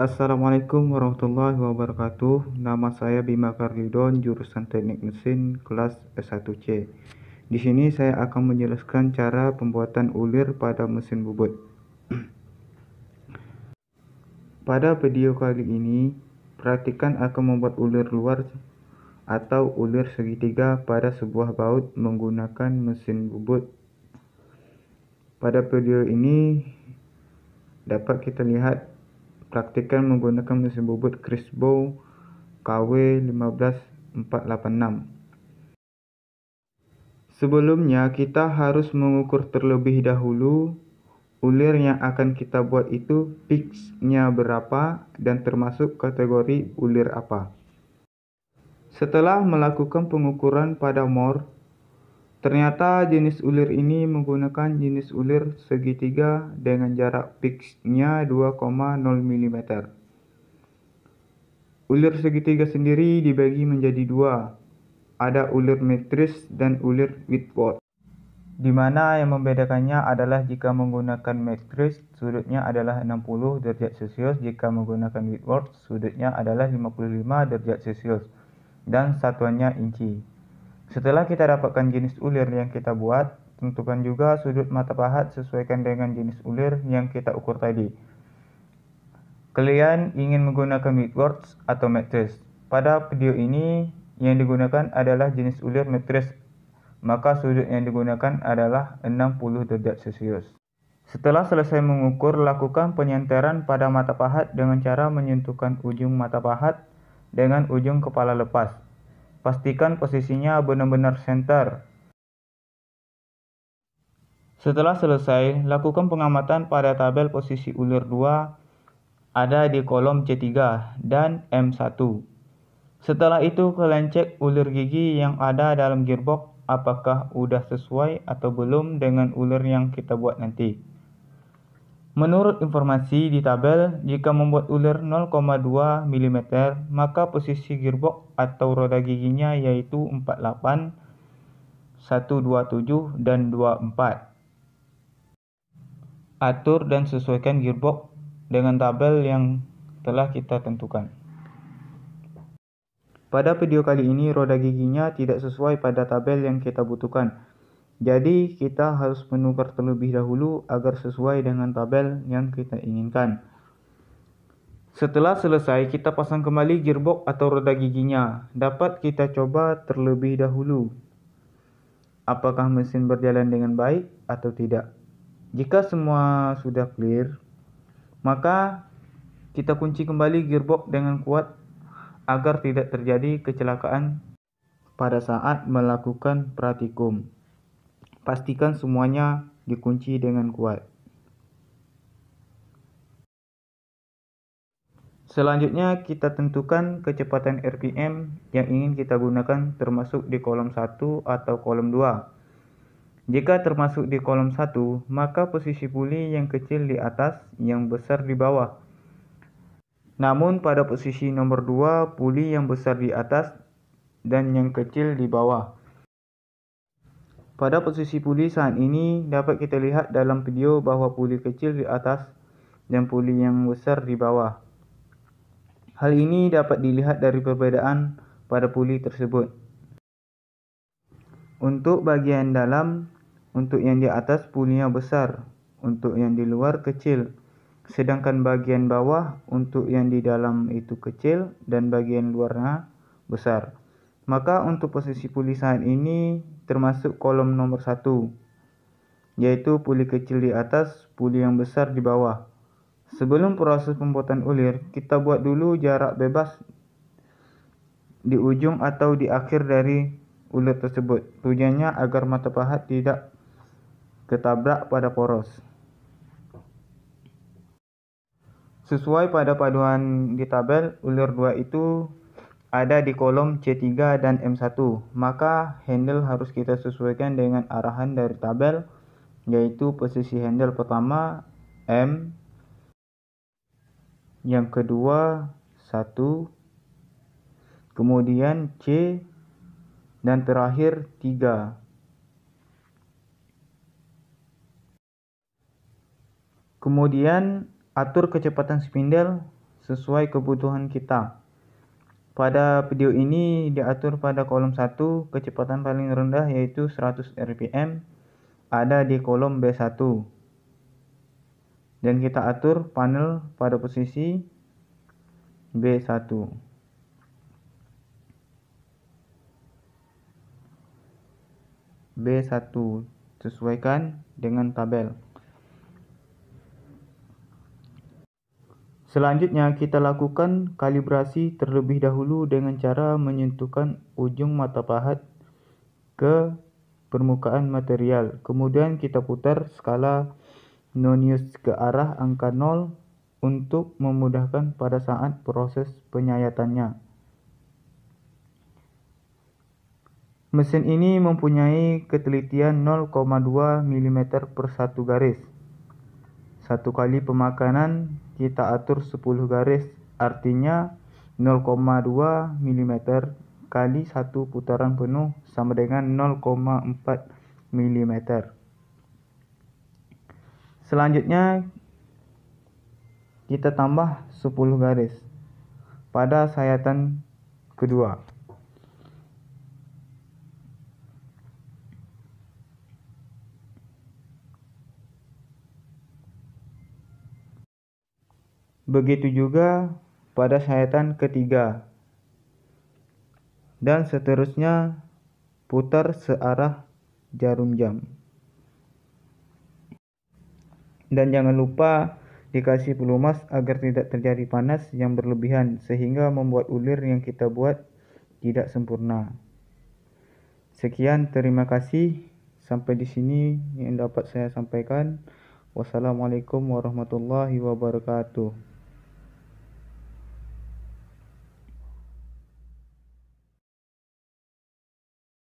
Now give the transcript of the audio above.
Assalamualaikum warahmatullahi wabarakatuh. Nama saya Bima Karlidon, jurusan Teknik Mesin kelas S1C. Di sini saya akan menjelaskan cara pembuatan ulir pada mesin bubut. Pada video kali ini, perhatikan akan membuat ulir luar atau ulir segitiga pada sebuah baut menggunakan mesin bubut. Pada video ini dapat kita lihat praktikan menggunakan mesin bubut Crispo KW15486. Sebelumnya kita harus mengukur terlebih dahulu ulir yang akan kita buat itu pitch-nya berapa dan termasuk kategori ulir apa. Setelah melakukan pengukuran pada MOR, ternyata jenis ulir ini menggunakan jenis ulir segitiga dengan jarak pitch-nya 2,0 mm. Ulir segitiga sendiri dibagi menjadi dua. Ada ulir matrice dan ulir Whitworth. Di mana yang membedakannya adalah jika menggunakan matrice sudutnya adalah 60 derajat Celcius, jika menggunakan Whitworth sudutnya adalah 55 derajat Celcius dan satuannya inci. Setelah kita dapatkan jenis ulir yang kita buat, tentukan juga sudut mata pahat sesuaikan dengan jenis ulir yang kita ukur tadi. Kalian ingin menggunakan Whitworth atau matrice? Pada video ini yang digunakan adalah jenis ulir matrice, maka sudut yang digunakan adalah 60 derajat Celcius. Setelah selesai mengukur, lakukan penyenteran pada mata pahat dengan cara menyentuhkan ujung mata pahat dengan ujung kepala lepas. Pastikan posisinya benar-benar center. Setelah selesai, lakukan pengamatan pada tabel posisi ulir 2 ada di kolom C3 dan M1. Setelah itu kalian cek ulir gigi yang ada dalam gearbox apakah udah sesuai atau belum dengan ulir yang kita buat nanti. Menurut informasi di tabel, jika membuat ulir 0,2 mm, maka posisi gearbox atau roda giginya yaitu 48, 127 dan 24. Atur dan sesuaikan gearbox dengan tabel yang telah kita tentukan. Pada video kali ini roda giginya tidak sesuai pada tabel yang kita butuhkan. Jadi kita harus menukar terlebih dahulu agar sesuai dengan tabel yang kita inginkan. Setelah selesai, kita pasang kembali gearbox atau roda giginya. Dapat kita coba terlebih dahulu apakah mesin berjalan dengan baik atau tidak. Jika semua sudah clear, maka kita kunci kembali gearbox dengan kuat agar tidak terjadi kecelakaan pada saat melakukan praktikum. Pastikan semuanya dikunci dengan kuat. Selanjutnya kita tentukan kecepatan RPM yang ingin kita gunakan termasuk di kolom 1 atau kolom 2. Jika termasuk di kolom 1, maka posisi puli yang kecil di atas, yang besar di bawah. Namun pada posisi nomor 2, puli yang besar di atas dan yang kecil di bawah. Pada posisi puli saat ini dapat kita lihat dalam video bahwa puli kecil di atas dan puli yang besar di bawah. Hal ini dapat dilihat dari perbedaan pada puli tersebut. Untuk bagian dalam, untuk yang di atas pulinya besar, untuk yang di luar kecil. Sedangkan bagian bawah untuk yang di dalam itu kecil dan bagian luarnya besar. Maka untuk posisi puli saat ini termasuk kolom nomor 1, yaitu puli kecil di atas, puli yang besar di bawah. Sebelum proses pembuatan ulir, kita buat dulu jarak bebas di ujung atau di akhir dari ulir tersebut. Tujuannya agar mata pahat tidak ketabrak pada poros. Sesuai pada paduan di tabel, ulir 2 itu ada di kolom C3 dan M1. Maka handle harus kita sesuaikan dengan arahan dari tabel, yaitu posisi handle pertama M, yang kedua 1, kemudian C, dan terakhir 3. Kemudian atur kecepatan spindle sesuai kebutuhan kita. Pada video ini diatur pada kolom 1, kecepatan paling rendah yaitu 100 rpm ada di kolom B1. Dan kita atur panel pada posisi B1. B1 sesuaikan dengan tabel. Selanjutnya kita lakukan kalibrasi terlebih dahulu dengan cara menyentuhkan ujung mata pahat ke permukaan material. Kemudian kita putar skala nonius ke arah angka 0 untuk memudahkan pada saat proses penyayatannya. Mesin ini mempunyai ketelitian 0,2 mm per 1 garis. Satu kali pemakanan kita atur 10 garis, artinya 0,2 mm kali satu putaran penuh sama dengan 0,4 mm. Selanjutnya kita tambah 10 garis pada sayatan kedua. Begitu juga pada sayatan ketiga. Dan seterusnya putar searah jarum jam. Dan jangan lupa dikasih pelumas agar tidak terjadi panas yang berlebihan sehingga membuat ulir yang kita buat tidak sempurna. Sekian, terima kasih. Sampai di sini yang dapat saya sampaikan. Wassalamualaikum warahmatullahi wabarakatuh.